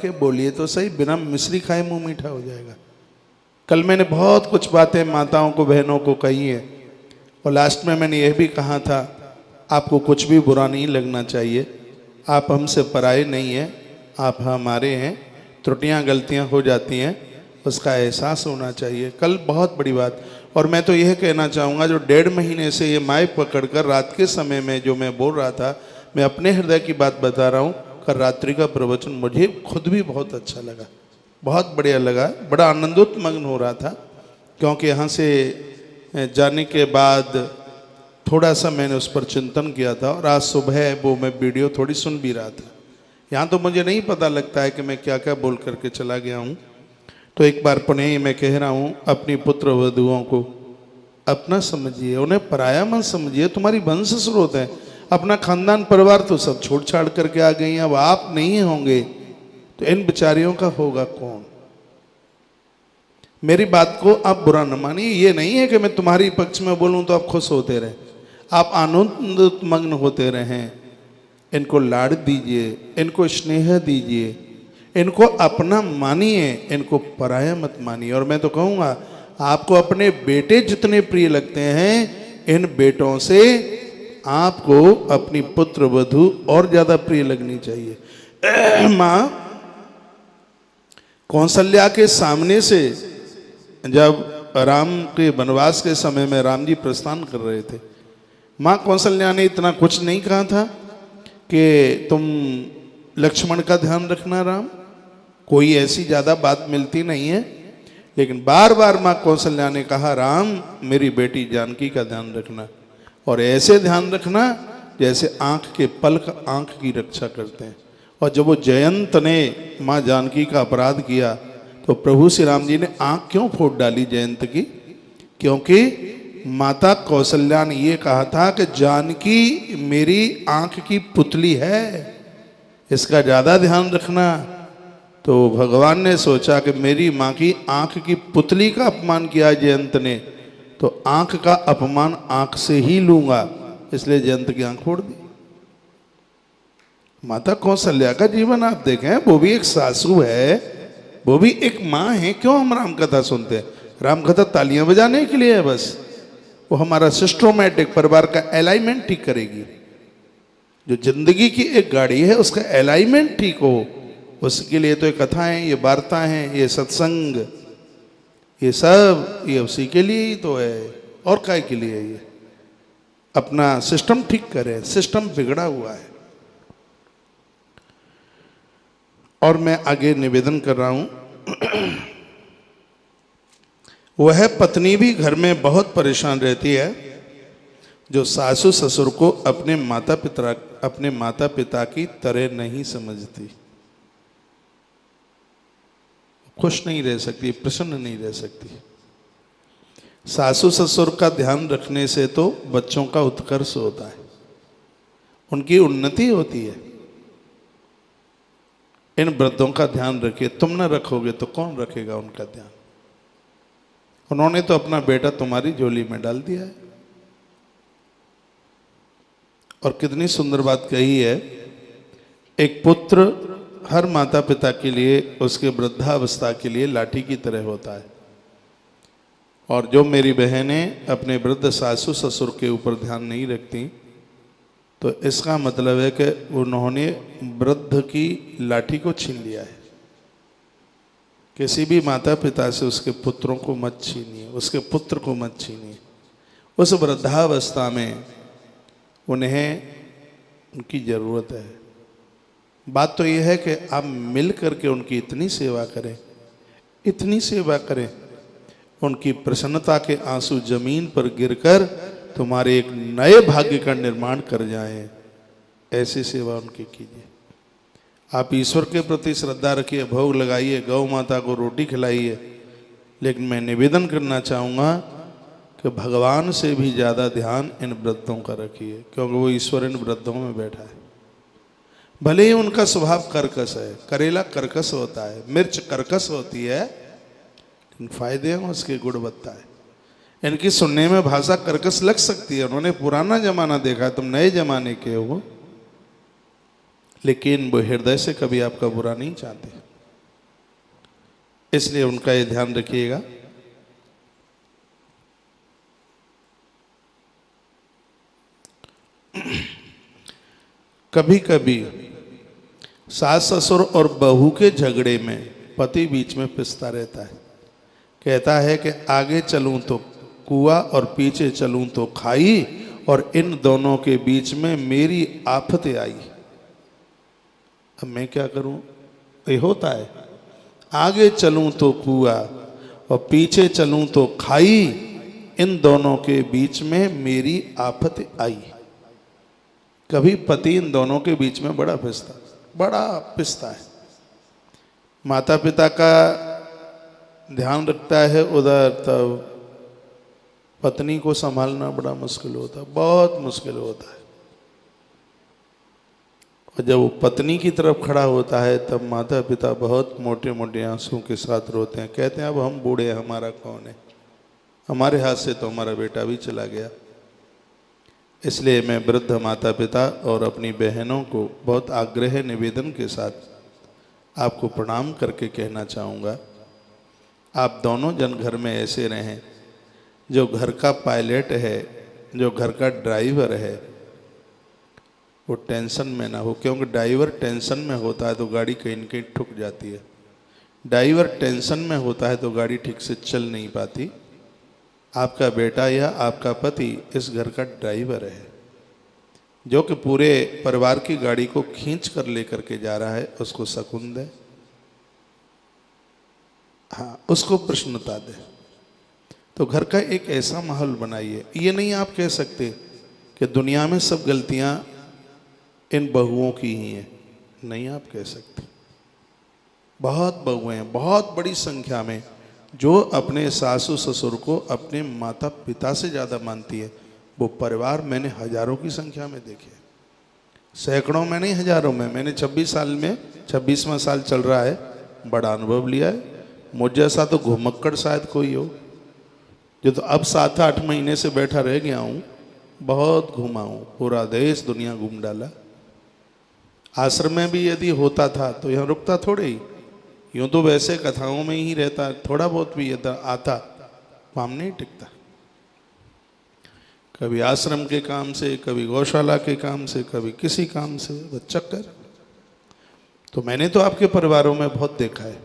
कि बोलिए तो सही, बिना मिश्री खाए मुंह मीठा हो जाएगा। कल मैंने बहुत कुछ बातें माताओं को बहनों को कही है और लास्ट में मैंने यह भी कहा था आपको कुछ भी बुरा नहीं लगना चाहिए, आप हमसे पराए नहीं हैं, आप हमारे हैं, त्रुटियां गलतियां हो जाती हैं, उसका एहसास होना चाहिए। कल बहुत बड़ी बात। और मैं तो यह कहना चाहूँगा जो 1.5 महीने से ये माइक पकड़कर रात के समय में जो मैं बोल रहा था, मैं अपने हृदय की बात बता रहा हूँ। कल रात्रि का प्रवचन मुझे खुद भी बहुत अच्छा लगा, बहुत बढ़िया लगा, बड़ा आनंदोत मग्न हो रहा था, क्योंकि यहाँ से जाने के बाद थोड़ा सा मैंने उस पर चिंतन किया था और आज सुबह वो मैं वीडियो थोड़ी सुन भी रहा था। यहाँ तो मुझे नहीं पता लगता है कि मैं क्या क्या बोल करके चला गया हूँ। तो एक बार पुनः मैं कह रहा हूँ, अपनी पुत्र वधुओं को अपना समझिए, उन्हें पराया मत समझिए। तुम्हारी वंश स्रोत है, अपना खानदान परिवार तो सब छोड़ छाड़ करके आ गई हैं, अब आप नहीं होंगे तो इन बेचारियों का होगा कौन। मेरी बात को आप बुरा न मानिए, ये नहीं है कि मैं तुम्हारी पक्ष में बोलूं तो आप खुश होते रहे, आप आनंद मग्न होते रहें। इनको लाड़ दीजिए, इनको स्नेह दीजिए, इनको अपना मानिए, इनको पराया मत मानिए। और मैं तो कहूँगा आपको अपने बेटे जितने प्रिय लगते हैं, इन बेटों से आपको अपनी पुत्र वधू और ज्यादा प्रिय लगनी चाहिए। माँ कौशल्या के सामने से जब राम के वनवास के समय में राम जी प्रस्थान कर रहे थे, माँ कौशल्या ने इतना कुछ नहीं कहा था कि तुम लक्ष्मण का ध्यान रखना राम, कोई ऐसी ज़्यादा बात मिलती नहीं है, लेकिन बार बार माँ कौशल्या ने कहा राम मेरी बेटी जानकी का ध्यान रखना, और ऐसे ध्यान रखना जैसे आँख के पलक आँख की रक्षा करते हैं। और जब वो जयंत ने माँ जानकी का अपराध किया तो प्रभु श्री राम जी ने आँख क्यों फोड़ डाली जयंत की? क्योंकि माता कौशल्या ने ये कहा था कि जानकी मेरी आँख की पुतली है, इसका ज़्यादा ध्यान रखना। तो भगवान ने सोचा कि मेरी माँ की आँख की पुतली का अपमान किया जयंत ने, तो आँख का अपमान आँख से ही लूँगा, इसलिए जयंत की आँख फोड़ दी। माता कौशल्या का जीवन आप देखें, वो भी एक सासू है, वो भी एक माँ है। क्यों हम राम कथा सुनते हैं? राम कथा तालियां बजाने के लिए है बस, वो हमारा सिस्टोमेटिक परिवार का अलाइनमेंट ठीक करेगी। जो जिंदगी की एक गाड़ी है उसका अलाइनमेंट ठीक हो, उसके लिए तो ये कथाएं, ये वार्ता हैं, ये सत्संग, ये सब ये उसी के लिए ही तो है, और काय के लिए? ये अपना सिस्टम ठीक करें, सिस्टम बिगड़ा हुआ है। और मैं आगे निवेदन कर रहा हूं, वह पत्नी भी घर में बहुत परेशान रहती है जो सासू ससुर को अपने माता पिता की तरह नहीं समझती, खुश नहीं रह सकती, प्रसन्न नहीं रह सकती। सासू ससुर का ध्यान रखने से तो बच्चों का उत्कर्ष होता है, उनकी उन्नति होती है। इन वृद्धों का ध्यान रखिए, तुम न रखोगे तो कौन रखेगा उनका ध्यान? उन्होंने तो अपना बेटा तुम्हारी झोली में डाल दिया है। और कितनी सुंदर बात कही है, एक पुत्र हर माता पिता के लिए उसके वृद्धावस्था के लिए लाठी की तरह होता है। और जो मेरी बहनें अपने वृद्ध सासू ससुर के ऊपर ध्यान नहीं रखती, तो इसका मतलब है कि उन्होंने वृद्ध की लाठी को छीन लिया है। किसी भी माता पिता से उसके पुत्रों को मत छीनिए, उसके पुत्र को मत छीनिए। उस वृद्धावस्था में उन्हें उनकी ज़रूरत है। बात तो यह है कि आप मिल करके उनकी इतनी सेवा करें, इतनी सेवा करें, उनकी प्रसन्नता के आंसू जमीन पर गिरकर तुम्हारे एक नए भाग्य का निर्माण कर जाएं, ऐसी सेवा उनकी कीजिए। आप ईश्वर के प्रति श्रद्धा रखिए, भोग लगाइए, गौ माता को रोटी खिलाइए, लेकिन मैं निवेदन करना चाहूँगा कि भगवान से भी ज़्यादा ध्यान इन वृद्धों का रखिए, क्योंकि वो ईश्वर इन वृद्धों में बैठा है। भले ही उनका स्वभाव कर्कश है, करेला कर्कश होता है, मिर्च कर्कश होती है, लेकिन फायदे हैं उसकी गुणवत्ता है। इनकी सुनने में भाषा कर्कश लग सकती है, उन्होंने पुराना जमाना देखा है, तुम नए जमाने के हो, लेकिन वो हृदय से कभी आपका बुरा नहीं चाहते। इसलिए उनका ये ध्यान रखिएगा। कभी कभी सास ससुर और बहू के झगड़े में पति बीच में पिसता रहता है, कहता है कि आगे चलूं तो कुआं और पीछे चलूं तो खाई, और इन दोनों के बीच में मेरी आफतें आई। अब मैं क्या करूं? ये होता है, आगे चलूं तो कुआं और पीछे चलूं तो खाई, इन दोनों के बीच में मेरी आफत आई। कभी पति इन दोनों के बीच में बड़ा पिसता है। माता पिता का ध्यान रखता है उधर, तब पत्नी को संभालना बड़ा मुश्किल होता है, बहुत मुश्किल होता है। और जब वो पत्नी की तरफ खड़ा होता है तब माता पिता बहुत मोटे मोटे आंसुओं के साथ रोते हैं, कहते हैं अब हम बूढ़े हैं, हमारा कौन है, हमारे हाथ से तो हमारा बेटा भी चला गया। इसलिए मैं वृद्ध माता पिता और अपनी बहनों को बहुत आग्रह निवेदन के साथ आपको प्रणाम करके कहना चाहूँगा, आप दोनों जन घर में ऐसे रहें, जो घर का पायलट है, जो घर का ड्राइवर है, वो टेंशन में ना हो। क्योंकि ड्राइवर टेंशन में होता है तो गाड़ी कहीं न कहीं ठुक जाती है। ड्राइवर टेंशन में होता है तो गाड़ी ठीक से चल नहीं पाती। आपका बेटा या आपका पति इस घर का ड्राइवर है, जो कि पूरे परिवार की गाड़ी को खींच कर लेकर के जा रहा है। उसको सकून दे, हाँ, उसको प्रसन्नता दे। तो घर का एक ऐसा माहौल बनाइए। ये नहीं आप कह सकते कि दुनिया में सब गलतियां इन बहुओं की ही हैं, नहीं आप कह सकते। बहुत बहुएं हैं, बहुत बड़ी संख्या में, जो अपने सासू ससुर को अपने माता पिता से ज़्यादा मानती है। वो परिवार मैंने हजारों की संख्या में देखे, सैकड़ों में नहीं हजारों में। मैंने 26 साल में 26वां साल चल रहा है, बड़ा अनुभव लिया है। मुझ जैसा तो घुमक्कड़ शायद कोई हो, जो तो अब 7-8 महीने से बैठा रह गया हूँ। बहुत घूमा हूँ, पूरा देश दुनिया घूम डाला। आश्रम में भी यदि होता था तो यहाँ रुकता थोड़े ही, यूँ तो वैसे कथाओं में ही रहता, थोड़ा बहुत भी आता, काम नहीं टिकता। कभी आश्रम के काम से, कभी गौशाला के काम से, कभी किसी काम से, बस चक्कर। तो मैंने तो आपके परिवारों में बहुत देखा है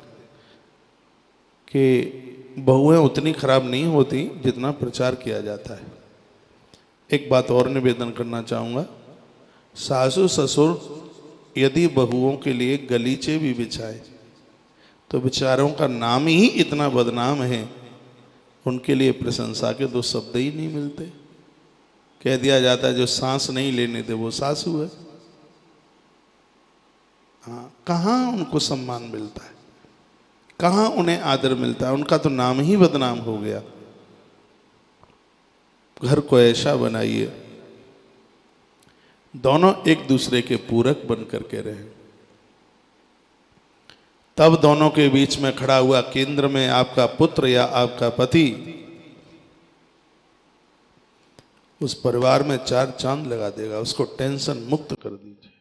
कि बहुएं उतनी खराब नहीं होती जितना प्रचार किया जाता है। एक बात और निवेदन करना चाहूँगा, सासू ससुर यदि बहुओं के लिए गलीचे भी बिछाए तो बेचारों का नाम ही इतना बदनाम है, उनके लिए प्रशंसा के 2 शब्द ही नहीं मिलते। कह दिया जाता है जो सांस नहीं लेने दे वो सासू है। हाँ, कहाँ उनको सम्मान मिलता है, कहाँ उन्हें आदर मिलता है, उनका तो नाम ही बदनाम हो गया। घर को ऐसा बनाइए दोनों एक दूसरे के पूरक बन करके रहें। तब दोनों के बीच में खड़ा हुआ केंद्र में आपका पुत्र या आपका पति उस परिवार में 4 चांद लगा देगा। उसको टेंशन मुक्त कर दीजिए।